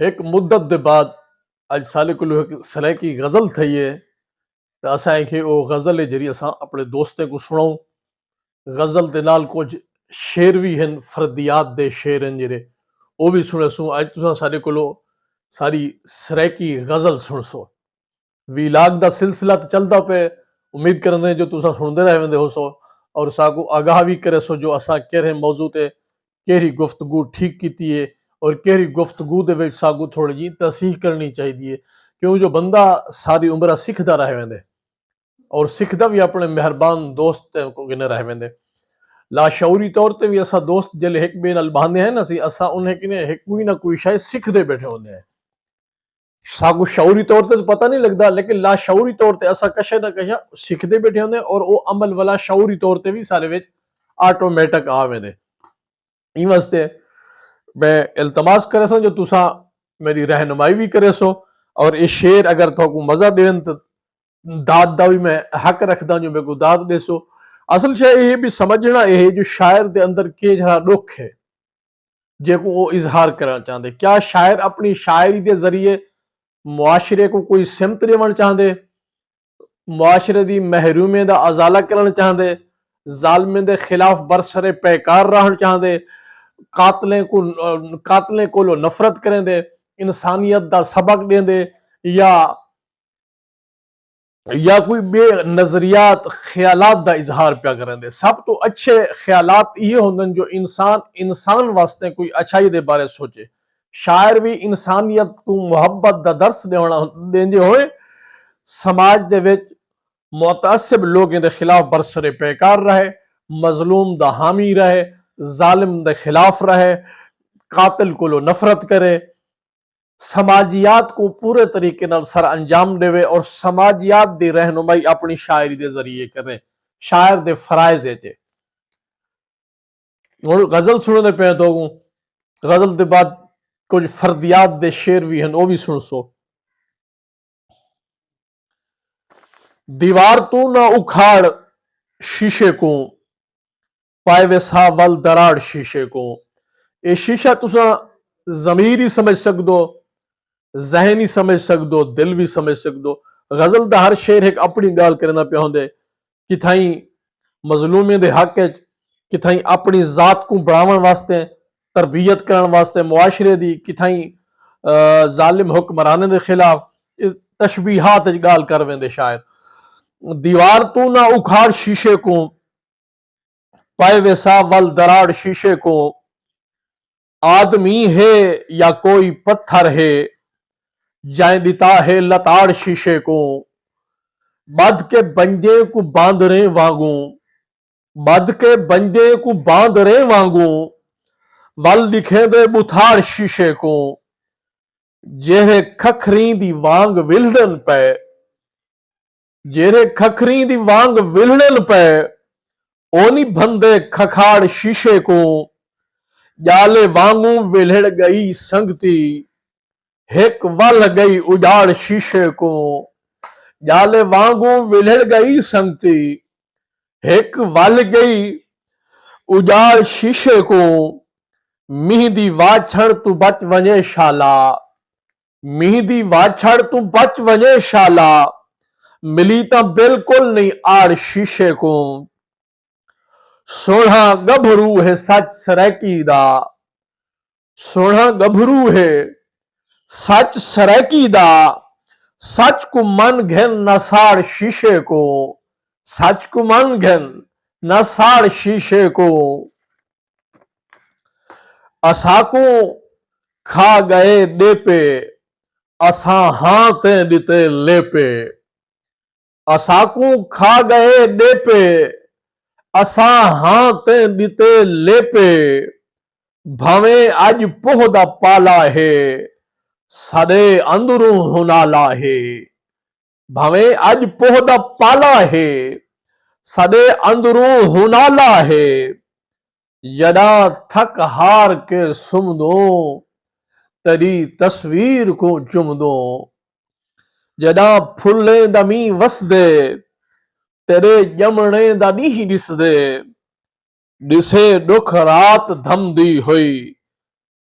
ایک مدت دے بعد اج سالے کو ایک سرائے کی غزل تھی ہے تو اساں کے وہ غزل ہے جڑی اساں اپنے دوستیں کو سناؤں غزل دے نال کچھ شعر بھی ہیں فردیات دے شعر ہیں جڑے وہ بھی سنے سوں اج تساں سارے کولو ساری سرائے کی غزل سن سو ویلاگ دا سلسلہ تو چلتا پہ امید کرنے جو تساں سنتے رہے ویندے ہو سو اور ساکو آگاہ بھی کرے سو جو اساں کہڑے موضوع تے کیڑی گفتگو ٹھیک کیتی ہے اور کیڑی گفتگو دے وچ ساکو تھوڑی جی تصحیح کرنی چاہیے کیوں جو بندہ ساری عمرہ سکھدا رہ ویندے اور سکھدا بھی اپنے مہربان دوست کو گنے رہ ویندے لاشعوری طور تے بھی اسا دوست جلے ایک بے نال باندھے ہیں نا سی اسا انہیں کنے ایک کوئی نہ کوئی شے سکھدے بیٹھے ہوندے ہیں ساکو شعوری طور تے پتہ نہیں لگدا لیکن لاشعوری طور تے اسا کشے نہ کشے سکھدے بیٹھے ہوندے اور او عمل والا شعوری طور تے بھی سارے وچ آٹومیٹک آ ویندے این واسطے میں التماس کرے سو جو تساں میری رہنمائی بھی کرے سو اور یہ شعر اگر تو کو مزہ دین تو داد دا بھی میں حق رکھدا جو میں کو داد دے سو اصل شے یہ بھی سمجھنا یہ جو شاعر دے اندر کے جڑا دکھ ہے جے کو وہ اظہار کرنا چاہندے کیا شاعر اپنی شاعری دے ذریعے معاشرے کو کوئی سمت دیون چاہندے معاشرے دی محرومی دا ازالہ کرنا چاہندے ظالمیں دے خلاف برسر پیکار رہن چاہندے قاتلیں کو نفرت کریں دے انسانیت دا سبق دیں دے یا کوئی بے نظریات خیالات دا اظہار پیا کریں دے سب تو اچھے خیالات یہ ہوندن جو انسان واسطے کوئی اچھائی دے بارے سوچے شاعر بھی انسانیت کو محبت دا درس دیں دے ہوئے سماج دے وچ متعصب لوگ دے خلاف برسر پیکار رہے مظلوم دا حامی رہے ظالم دے خلاف رہے قاتل کو نفرت کرے سماجیات کو پورے طریقے نال سر انجام دے اور سماجیات دی رہنمائی اپنی شاعری دے ذریعے کرے شاعر دے فرائض ہے اور غزل سننے پہ تو غزل دے بعد کچھ فردیات دے شعر بھی ہیں وہ بھی سن سو دیوار تو نہ اکھاڑ شیشے کو پائے ویسا ول دراڑ شیشے کو یہ شیشہ تساں ضمیر ہی سمجھ سکدو ذہن ہی سمجھ سکدو دل بھی سمجھ سکدو غزل دا ہر شعر ایک اپنی گال کرنا پہ ہوندے کتھائیں مظلومی دے حق کتھائیں اپنی ذات کو بڑھاون واسطے تربیت کرن واسطے معاشرے دی کتھائیں ظالم حکمرانے دے خلاف تشبیہات گال کر ویندے شاعر دیوار تو نہ اکھاڑ شیشے کو پائے ویسا ول دراڑ شیشے کو آدمی ہے یا کوئی پتھر ہے جائیں دیتا ہے لتاڑ شیشے کو بد کے بندے کو باندھ رہے وانگوں بد کے بندے کو باندھ رہے وانگوں ول لکھے دے بتھاڑ شیشے کو جیرے کھکھری دی وانگ ولڈن پہ جیرے کھکھری دی وانگ ولڈن پہ اونی بندے کھکھاڑ شیشے کو جالے وانگوں ولڑ گئی سنگتی ہک ول گئی اجاڑ شیشے کو جالے وانگوں ولڑ گئی سنگتی ہک ول گئی اجاڑ شیشے کو میہ دی واچھڑ تو بچ ونجے شالا میہ دی واچھڑ تو بچ ونجے شالا ملی تا بالکل نہیں آڑ شیشے کو سوڑا گبھرو ہے سچ سریکی دا سوڑا گبھرو ہے سچ سریکی دا سچ کو من گھن نہ ساڑ شیشے کو سچ کو من گھن نہ ساڑ شیشے کو اسا کو کھا گئے ڈے پہ اساں ہاں تے دیتے لے پہ اسا کو کھا گئے ڈے پہ اساں ہاں تے دیتے لے پہ بھویں اج پوہ دا پالا ہے سڑے اندروں ہنالا ہے بھویں اج پوہ دا پالا ہے سڑے اندروں ہنالا ہے جڑا تھک ہار کے سم دو تیری تصویر کو چم دو جڑا پھلے دمی وس دے تیرے جمنے دا نہیں دس دے ڈسے دکھ رات دھم دی ہوئی